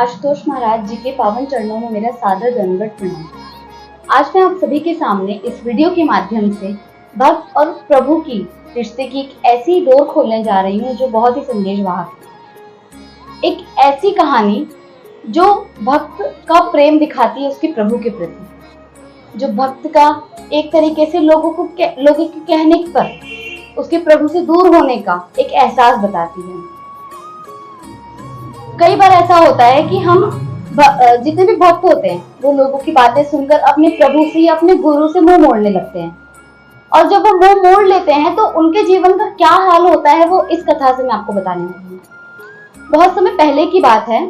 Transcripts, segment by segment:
आशुतोष महाराज जी के पावन चरणों में मेरा सादर दंडवत प्रणाम। आज मैं आप सभी के सामने इस वीडियो के माध्यम से भक्त और प्रभु की रिश्ते की एक ऐसी डोर खोलने जा रही हूँ जो बहुत ही संदेशवाहक है। एक ऐसी कहानी जो भक्त का प्रेम दिखाती है उसके प्रभु के प्रति, जो भक्त का एक तरीके से लोगों के कहने पर उसके प्रभु से दूर होने का एक एहसास बताती है। कई बार ऐसा होता है कि हम जितने भी भक्त होते हैं वो लोगों की बातें सुनकर अपने प्रभु से या अपने गुरु से मुंह मोड़ने लगते हैं, और जब वो मुंह मोड़ लेते हैं तो उनके जीवन का क्या हाल होता है वो इस कथा से मैं आपको बताने वाली हूँ। बहुत समय पहले की बात है,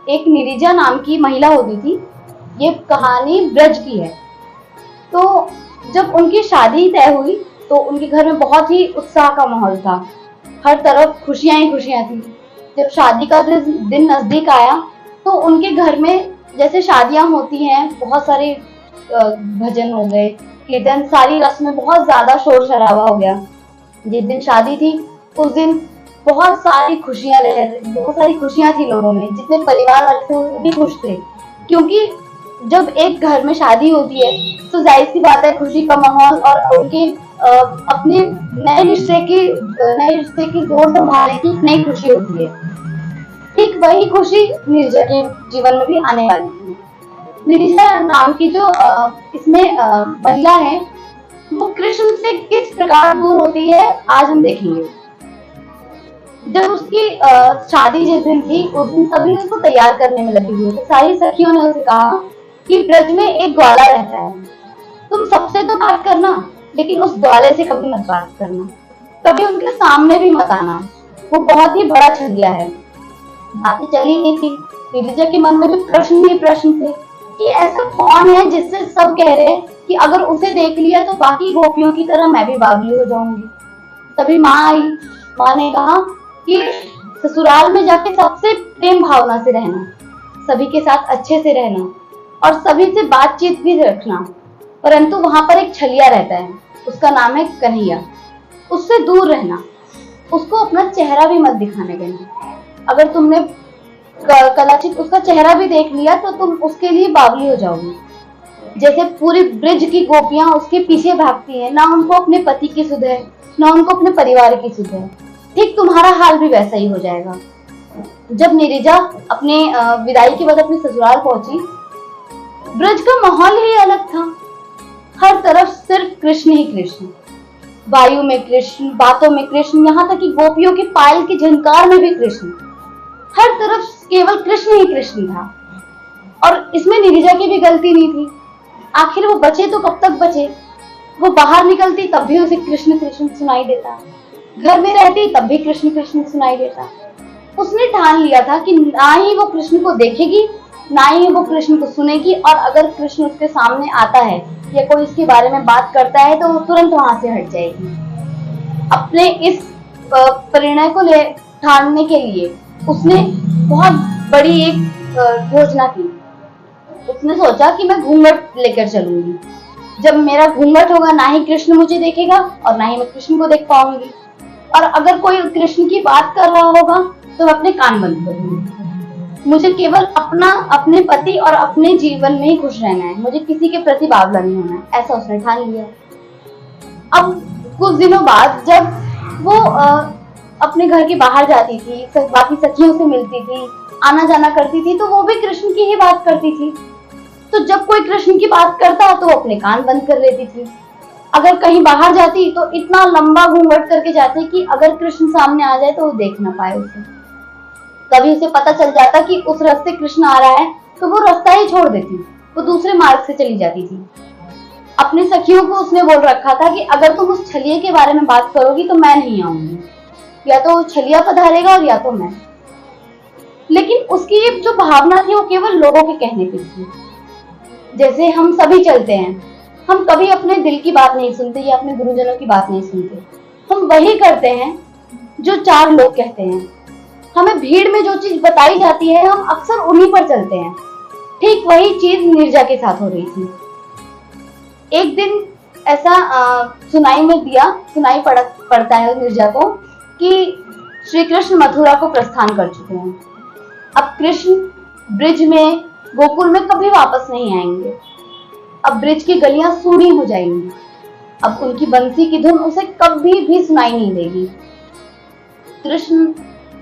एक निरिजा नाम की महिला होती थी। ये कहानी ब्रज की है। तो जब उनकी शादी तय हुई तो उनके घर में बहुत ही उत्साह का माहौल था, हर तरफ खुशियां ही खुशियां थी। जब शादी का दिन नजदीक आया तो उनके घर में जैसे शादियां होती हैं, बहुत सारे भजन हो गए, कीर्तन, सारी रस्में, बहुत ज्यादा शोर शराबा हो गया। जिस दिन शादी थी उस दिन बहुत सारी खुशियां थी लोगों में। जितने परिवार वाले थे वो भी खुश थे, क्योंकि जब एक घर में शादी होती है तो जाहिर सी बात है खुशी का माहौल और उनके अपने नए रिश्ते की जोर संभालने की नई खुशी होती है। ठीक वही खुशी निरिजा के जीवन में भी आने वाली है। निरिजा नाम की जो इसमें महिला है वो कृष्ण से किस प्रकार दूर होती है आज हम देखेंगे। जब उसकी शादी जिस दिन थी उस दिन सभी उसको तैयार करने में लगी हुई थी। सारी सखियों ने उसे कहा कि ब्रज में एक ग्वाला रहता है, तुम सबसे तो बात करना लेकिन उस ग्वाले से कभी मत बात करना, कभी उनके सामने भी मत आना, वो बहुत ही बड़ा छलिया है। बातें चली नहीं थी, निरिजा के मन में भी प्रश्न थे कि ऐसा कौन है जिससे सब कह रहे हैं कि अगर उसे देख लिया तो बाकी गोपियों की तरह मैं भी बावली हो जाऊंगी। तभी माँ आई। माँ ने कहा कि ससुराल में जाके सबसे प्रेम भावना से रहना, सभी के साथ अच्छे से रहना और सभी से बातचीत भी रखना, परंतु वहां पर एक छलिया रहता है, उसका नाम है कन्हैया, उससे दूर रहना, उसको अपना चेहरा भी मत दिखाने देना। अगर तुमने कदाचित उसका चेहरा भी देख लिया तो तुम उसके लिए बावली हो जाओगी। जैसे पूरी ब्रज की गोपियां उसके पीछे भागती हैं, ना उनको अपने पति की सुध है ना उनको अपने परिवार की सुध है, ठीक तुम्हारा हाल भी वैसा ही हो जाएगा। जब निरिजा अपने विदाई के बाद अपने ससुराल पहुंची, ब्रज का माहौल ही अलग था। हर तरफ सिर्फ कृष्ण ही कृष्ण, वायु में कृष्ण, बातों में कृष्ण, यहाँ तक कि गोपियों के पायल की झनकार में भी कृष्ण। हर तरफ केवल कृष्ण ही कृष्ण था, और इसमें निरिजा की भी गलती नहीं थी। आखिर वो बचे तो कब तक बचे? वो बाहर निकलती तब भी उसे कृष्ण कृष्ण सुनाई देता, घर में रहती तब भी कृष्ण कृष्ण सुनाई देता। उसने ठान लिया था कि ना ही वो कृष्ण को देखेगी ना ही वो कृष्ण को सुनेगी, और अगर कृष्ण उसके सामने आता है या कोई इसके बारे में बात करता है तो वो तुरंत वहां से हट जाएगी। अपने इस परिणय को ठानने के लिए उसने बहुत बड़ी एक योजना की। उसने सोचा कि मैं घूंघट लेकर चलूंगी। जब मेरा घूंघट होगा ना ही कृष्ण मुझे देखेगा और ना ही मैं कृष्ण को देख पाऊंगी, और अगर कोई कृष्ण की बात कर रहा होगा तो मैं अपने कान बंद करूंगी। मुझे केवल अपने पति और अपने जीवन में ही खुश रहना है, मुझे किसी के प्रति बावला नहीं होना है, ऐसा उसने ठान लिया। अब कुछ दिनों बाद जब वो अपने घर के बाहर जाती थी, बाकी सखियों से मिलती थी, आना जाना करती थी, तो वो भी कृष्ण की ही बात करती थी। तो जब कोई कृष्ण की बात करता तो वो अपने कान बंद कर लेती थी। अगर कहीं बाहर जाती तो इतना लंबा घूंघट करके जाती कि अगर कृष्ण सामने आ जाए तो वो देख ना पाए उसे। कभी उसे पता चल जाता कि उस रास्ते कृष्ण आ रहा है तो वो रास्ता ही छोड़ देती, वो दूसरे मार्ग से चली जाती थी। अपने सखियों को उसने बोल रखा था कि अगर तुम उस छलिए के बारे में बात करोगी तो मैं नहीं आऊंगी, या तो वो छलिया पधारेगा और या तो मैं। लेकिन उसकी ये जो भावना थी वो केवल लोगों के कहने पे थी। जैसे हम सभी चलते हैं, हम कभी अपने दिल की बात नहीं सुनते या अपने गुरुजनों की बात नहीं सुनते, हम वही करते हैं जो चार लोग कहते हैं। हमें भीड़ में जो चीज बताई जाती है हम अक्सर उन्हीं पर चलते हैं। ठीक वही चीज निर्जा के साथ हो रही थी। एक दिन ऐसा सुनाई पड़ता है निर्जा को कि श्री कृष्ण मथुरा को प्रस्थान कर चुके हैं। अब कृष्ण ब्रिज में, गोकुल में कभी वापस नहीं आएंगे। अब ब्रिज की गलियां सूनी हो जाएंगी। अब उनकी बंसी की धुन उसे कभी भी सुनाई नहीं देगी। कृष्ण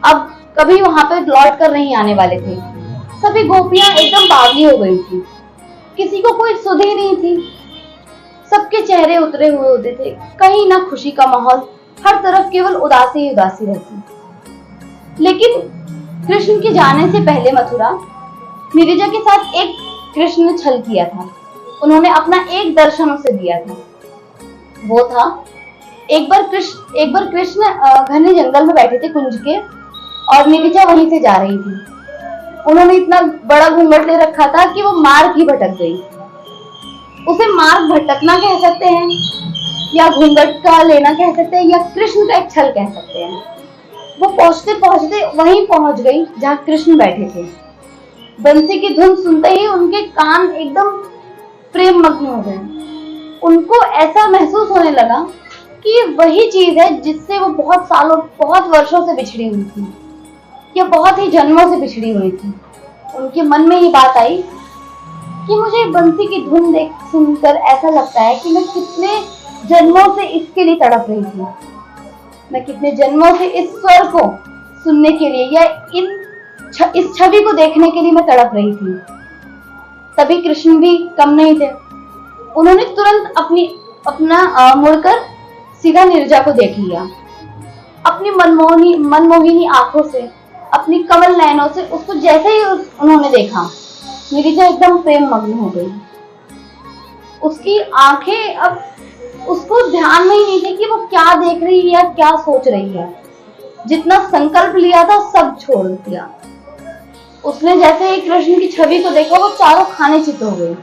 अब कभी वहां पर लौट कर नहीं आने वाले थे। सभी गोपियां एकदम बावली हो गई थी। किसी को कोई सुध ही नहीं थी। सबके चेहरे उतरे हुए होते थे, कहीं ना खुशी का माहौल, हर तरफ केवल उदासी ही उदासी रहती। लेकिन कृष्ण के जाने से पहले मथुरा, नीरजा के साथ एक कृष्ण ने छल किया था। उन्होंने अपना एक दर्शन उसे दिया था। वो था, एक बार कृष्ण घने जंगल में बैठे थे कुंज के, और नीरजा वहीं से जा रही थी। उन्होंने इतना बड़ा घूंघट ले रखा था कि वो मार्ग ही भटक गई। उसे मार्ग भटकना कह सकते हैं, या घूंघट का लेना कह सकते हैं, या कृष्ण का एक छल कह सकते हैं। वो पहुंचते पहुंचते वहीं पहुंच गई जहां कृष्ण बैठे थे। बंसी की धुन सुनते ही उनके कान एकदम प्रेम मग्न हो गए। उनको ऐसा महसूस होने लगा कि ये वही चीज है जिससे वो बहुत वर्षों से बिछड़ी हुई थी, या बहुत ही जन्मों से बिछड़ी हुई थी। उनके मन में ये बात आई कि मुझे बंसी की धुन सुनकर ऐसा लगता है कि मैं कितने जन्मों से इसके लिए तड़प रही थी। मैं कितने जन्मों से इस स्वर को सुनने के लिए, या इस छवि को देखने के लिए मैं तड़प रही थी। तभी कृष्ण भी कम नहीं थे। उन्होंने तुरंत अपना मुड़कर सीधा नीरजा को देख लिया। अपनी मनमोहिनी आंखों से, अपनी कमल नयनों से उसको जैसे ही उन्होंने देखा, नीरजा एकदम प्रेम मग्न हो गई। उसकी आंखें अब उसको ध्यान में ही नहीं थी कि वो क्या देख रही है या क्या सोच रही है। जितना संकल्प लिया था सब छोड़ दिया। उसने जैसे ही कृष्ण की छवि को देखा, वो चारों खाने चित हो गई।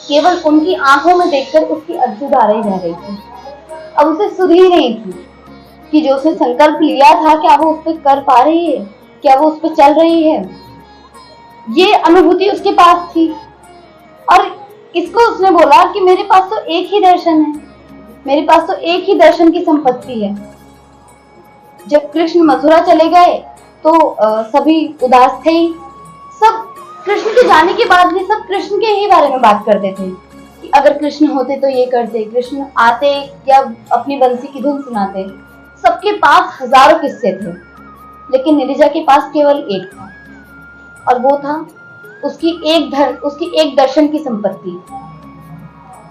केवल उनकी आंखों में देखकर उसकी अश्रु धाराएं रह गई थी। अब उसे सुध ही नहीं थी कि जो उसने संकल्प लिया था, क्या वो उस पर कर पा रही है, क्या वो उस पर चल रही है। ये अनुभूति उसके पास थी, और इसको उसने बोला कि मेरे पास तो एक ही दर्शन है, मेरे पास तो एक ही दर्शन की संपत्ति है। जब कृष्ण मथुरा चले गए तो सभी उदास थे ही। सब कृष्ण के जाने के बाद भी सब कृष्ण के ही बारे में बात करते थे कि अगर कृष्ण होते तो ये करते, कृष्ण आते या अपनी बंसी की धुन सुनाते। सबके पास हजारों किस्से थे, लेकिन नीरजा के पास केवल एक था, और वो था उसकी एक दर्शन की संपत्ति।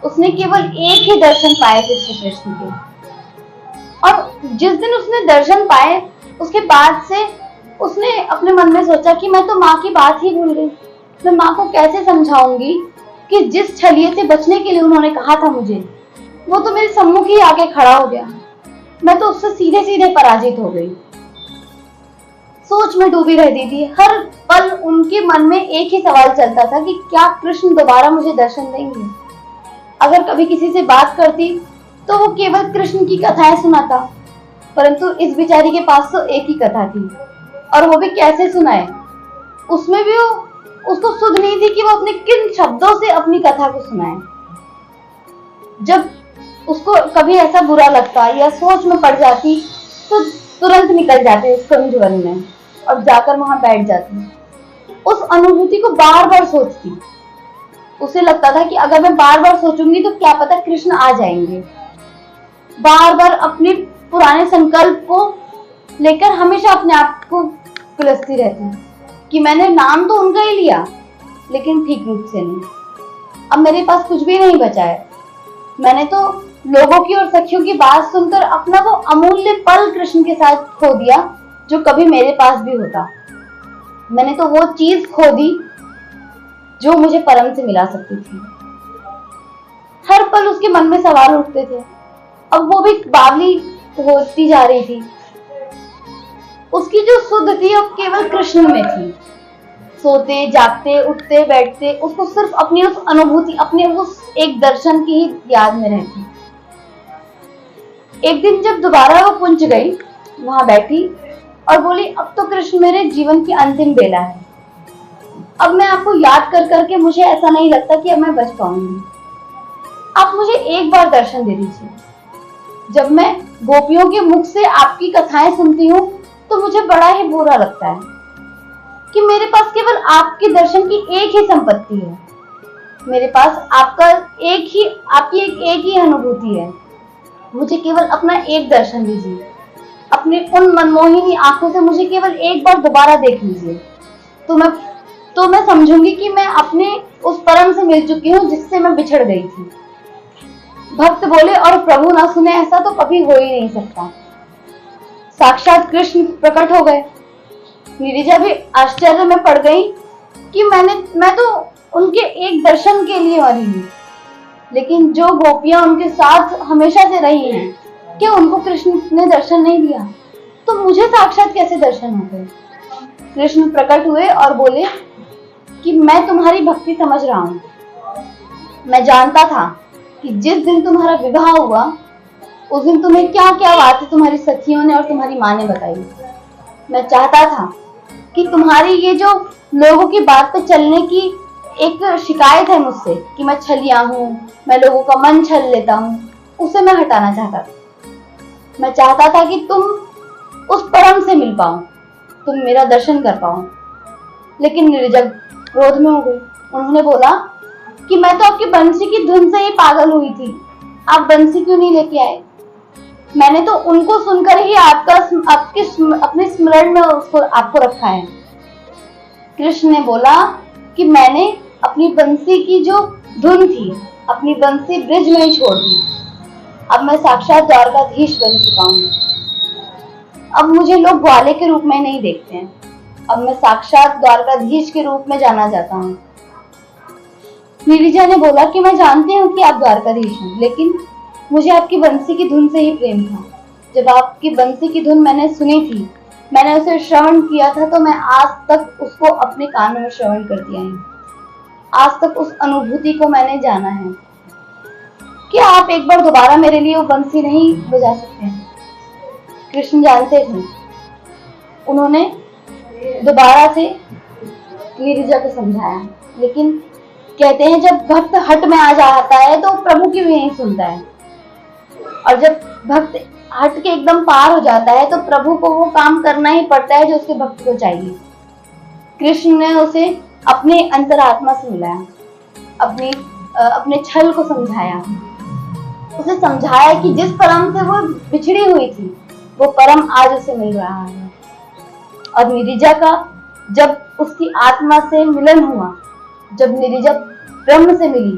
उसने केवल एक ही दर्शन पाए थे श्री कृष्ण के, और जिस दिन उसने दर्शन पाए उसके बाद से उसने अपने मन में सोचा कि मैं तो माँ की बात ही भूल गई। मैं माँ को कैसे समझाऊंगी कि जिस छलिए से बचने के लिए उन्होंने कहा था मुझे, वो तो मेरे सम्मुख ही आके खड़ा हो गया। मैं तो उससे सीधे सीधे पराजित हो गई। सोच में डूबी रहती थी। हर पल उनके मन में एक ही सवाल चलता था कि क्या कृष्ण दोबारा मुझे दर्शन देंगे। अगर कभी किसी से बात करती तो वो केवल कृष्ण की कथाएं सुनाता, परंतु इस बेचारी के पास तो एक ही कथा थी, और वो भी कैसे सुनाए। उसमें भी उसको सुध नहीं थी कि वो अपने किन शब्दों से अपनी कथा को सुनाए। जब उसको कभी ऐसा बुरा लगता या सोच में पड़ जाती तो तुरंत निकल जाती उस कुंज वन में और जाकर वहां बैठ जाती। उस अनुभूति को बार बार सोचती। उसे लगता था कि अगर मैं बार बार सोचूंगी तो क्या पता कृष्ण आ जाएंगे। बार बार अपने पुराने संकल्प को लेकर हमेशा अपने आप को कुलसती रहती कि मैंने नाम तो उनका ही लिया, लेकिन ठीक रूप से नहीं। अब मेरे पास कुछ भी नहीं बचा है। मैंने तो लोगों की और सखियों की बात सुनकर अपना वो अमूल्य पल कृष्ण के साथ खो दिया जो कभी मेरे पास भी होता। मैंने तो वो चीज खो दी जो मुझे परम से मिला सकती थी। हर पल उसके मन में सवाल उठते थे। अब वो भी बावली होती जा रही थी। उसकी जो सुध थी अब केवल कृष्ण में थी। सोते जागते उठते बैठते उसको सिर्फ अपनी उस अनुभूति, अपने उस एक दर्शन की ही याद में रहती। एक दिन जब दोबारा वो कुंज गई, वहां बैठी और बोली, अब तो कृष्ण मेरे जीवन की अंतिम बेला है। अब मैं आपको याद कर करके मुझे ऐसा नहीं लगता कि अब मैं बच पाऊंगी। आप मुझे एक बार दर्शन दे दीजिए। जब मैं गोपियों के मुख से आपकी कथाएं सुनती हूँ तो मुझे बड़ा ही बुरा लगता है। कि मेरे पास केवल आपके दर्शन की एक ही संपत्ति है, मेरे पास आपका आपकी एक ही अनुभूति है। मुझे केवल अपना एक दर्शन दीजिए, अपने उन मनमोहिनी आंखों से मुझे केवल एक बार दोबारा देख लीजिए, तो मैं समझूंगी कि मैं अपने उस परम से मिल चुकी हूँ जिससे मैं बिछड़ गई थी। भक्त बोले और प्रभु ना सुने, ऐसा तो कभी हो ही नहीं सकता। साक्षात कृष्ण प्रकट हो गए। नीरजा भी आश्चर्य में पड़ गई कि मैं तो उनके एक दर्शन के लिए मरी हूँ, लेकिन जो गोपियां उनके साथ हमेशा से रही हैं, क्या उनको कृष्ण ने दर्शन नहीं दिया? तो मुझे साक्षात कैसे दर्शन हो गए? कृष्ण प्रकट हुए और बोले कि मैं तुम्हारी भक्ति समझ रहा हूँ। मैं जानता था कि जिस दिन तुम्हारा विवाह हुआ उस दिन तुम्हें क्या क्या बातें तुम्हारी सखियों ने और तुम्हारी माँ ने बताई। मैं चाहता था कि तुम्हारी ये जो लोगों की बात पे चलने की एक शिकायत है मुझसे कि मैं छलिया हूँ, मैं लोगों का मन छल लेता हूँ, उसे मैं हटाना चाहता था। मैं चाहता था कि तुम उस परम से मिल पाओ, तुम मेरा दर्शन कर पाओ। लेकिन नीरजा क्रोध में हो गई। उन्होंने बोला कि मैं तो आपकी बंसी की धुन से ही पागल हुई थी, आप बंसी क्यों नहीं लेके आए? मैंने तो उनको सुनकर ही अपने स्मरण में आपको रखा है। कृष्ण ने बोला कि मैंने अपनी बंसी की जो धुन थी, अपनी बंसी ब्रिज में ही छोड़ दी। अब मैं साक्षात द्वारकाधीश बन चुका हूँ। अब मुझे लोग ग्वाले के रूप में नहीं देखते हैं, अब मैं साक्षात द्वारकाधीश के रूप में जाना जाता हूँ। नीरजा ने बोला कि मैं जानती हूँ कि आप द्वारकाधीश हैं, लेकिन मुझे आपकी बंसी की धुन से ही प्रेम था। जब आपकी बंसी की धुन मैंने सुनी थी, मैंने उसे श्रवण किया था, तो मैं आज तक उसको अपने कानों में श्रवण कर दिया है। आज तक उस अनुभूति को मैंने जाना है। क्या आप एक बार दोबारा मेरे लिए वो बंसी नहीं बजा सकते हैं? कृष्ण जानते थे। उन्होंने दोबारा से नीरजा को समझाया, लेकिन कहते हैं जब भक्त हट में आ जाता है तो प्रभु की भी नहीं सुनता है, और जब भक्त हट के एकदम पार हो जाता है तो प्रभु को वो काम करना ही पड़ता है जो उसके भक्त को चाहिए। कृष्ण ने उसे अपने अंतरात्मा से मिलाया, अपने छल को समझाया, उसे समझाया कि जिस परम से वो बिछड़ी हुई थी वो परम आज उसे मिल रहा है। और नीरजा का जब उसकी आत्मा से मिलन हुआ, जब नीरजा ब्रह्म से मिली,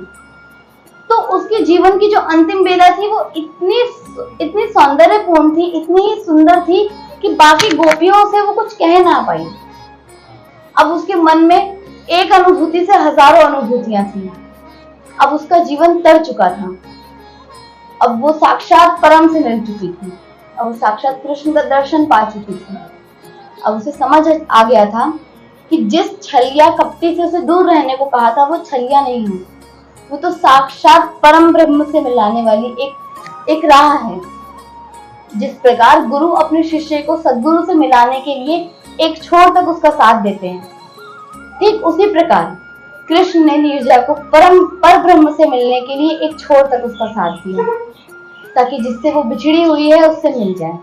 तो उसके जीवन की जो अंतिम बेला थी वो इतनी सौंदर्यपूर्ण थी, इतनी ही सुंदर थी कि बाकी गोपियों से वो कुछ कह ना पाई। अब उसके मन में एक अनुभूति से हजारों अनुभूतियां थी। अब उसका जीवन तर चुका था। अब वो साक्षात परम से मिल चुकी थी, अब वो साक्षात कृष्ण का दर्शन पा चुकी थी। अब उसे समझ आ गया था कि जिस छलिया कपटी से उसे दूर रहने को कहा था वो छलिया नहीं है, वो तो साक्षात परम ब्रह्म से मिलाने वाली एक राह है। जिस प्रकार गुरु अपने शिष्य को सद्गुरु से मिलाने के लिए एक छोर तक उसका साथ देते हैं, ठीक उसी प्रकार कृष्ण ने नीरजा को पर ब्रह्म से मिलने के लिए एक छोर तक उसका साथ दिया, ताकि जिससे वो बिछड़ी हुई है उससे मिल जाए।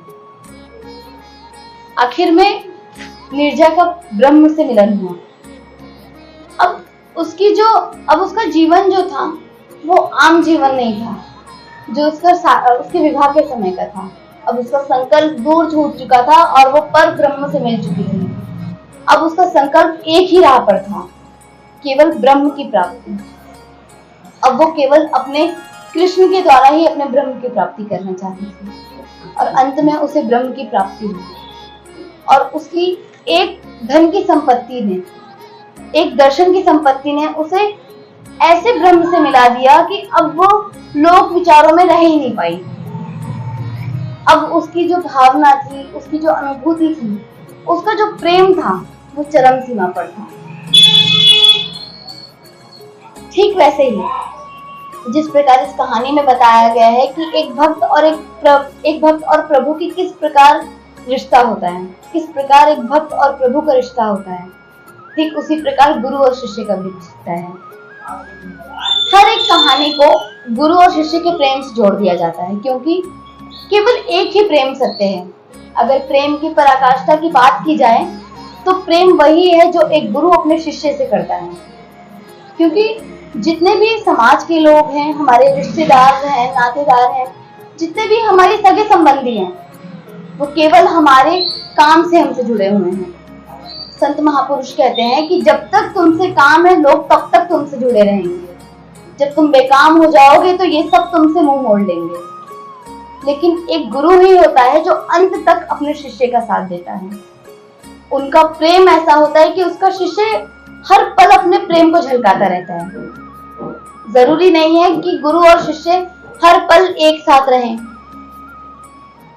आखिर में नीरजा का ब्रह्म से मिलन हुआ। अब उसका जीवन जो था वो आम जीवन नहीं था, जो उसके विवाह के समय का था। अब उसका संकल्प दूर छूट चुका था और वो पर ब्रह्म से मिल चुकी थी। अब उसका संकल्प एक ही राह पर था, केवल ब्रह्म की प्राप्ति। अब वो केवल अपने कृष्ण के द्वारा ही अपने ब्रह्म की प्राप्ति करना चाहती थी, और अंत में उसे ब्रह्म की प्राप्ति हुई। और उसकी एक धन की संपत्ति ने, एक दर्शन की संपत्ति ने उसे ऐसे ब्रह्म से मिला दिया कि अब वो लोक विचारों में रह ही नहीं पाई। अब उसकी जो भावना थी, उसकी जो अनुभूति थी, उसका जो प्रेम था वो चरम सीमा पर था। ठीक वैसे ही जिस प्रकार इस कहानी में बताया गया है कि एक भक्त और प्रभु की किस प्रकार रिश्ता होता है, किस प्रकार एक भक्त और प्रभु का रिश्ता होता है, ठीक उसी प्रकार गुरु और शिष्य का भी रिश्ता है। हर एक कहानी को गुरु और शिष्य के प्रेम से जोड़ दिया जाता है, क्योंकि केवल एक ही प्रेम सत्य है। अगर प्रेम की पराकाष्ठा की बात की जाए तो प्रेम वही है जो एक गुरु अपने शिष्य से करता है। क्योंकि जितने भी समाज के लोग हैं, हमारे रिश्तेदार हैं, नातेदार हैं, जितने भी हमारे सगे संबंधी हैं, वो केवल हमारे काम से हमसे जुड़े हुए हैं। संत महापुरुष कहते हैं कि जब तक तुमसे काम है, लोग तब तक तुमसे जुड़े रहेंगे। जब तुम बेकाम हो जाओगे तो ये सब तुमसे मुंह मोड़ लेंगे। लेकिन एक गुरु ही होता है जो अंत तक अपने शिष्य का साथ देता है। उनका प्रेम ऐसा होता है कि उसका शिष्य हर पल अपने प्रेम को झलकाता रहता है। जरूरी नहीं है कि गुरु और शिष्य हर पल एक साथ रहें।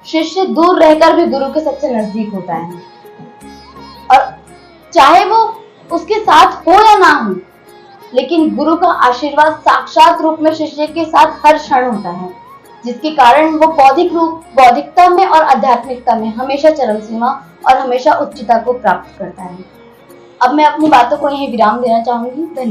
शिष्य दूर रहकर भी गुरु के सबसे नजदीक होता है, और चाहे वो उसके साथ हो या ना हो, लेकिन गुरु का आशीर्वाद साक्षात रूप में शिष्य के साथ हर क्षण होता है, जिसके कारण वो बौद्धिकता में और आध्यात्मिकता में हमेशा चरम सीमा और हमेशा उच्चता को प्राप्त करता है। अब मैं अपनी बातों को यहीं विराम देना चाहूंगी। धन्यवाद।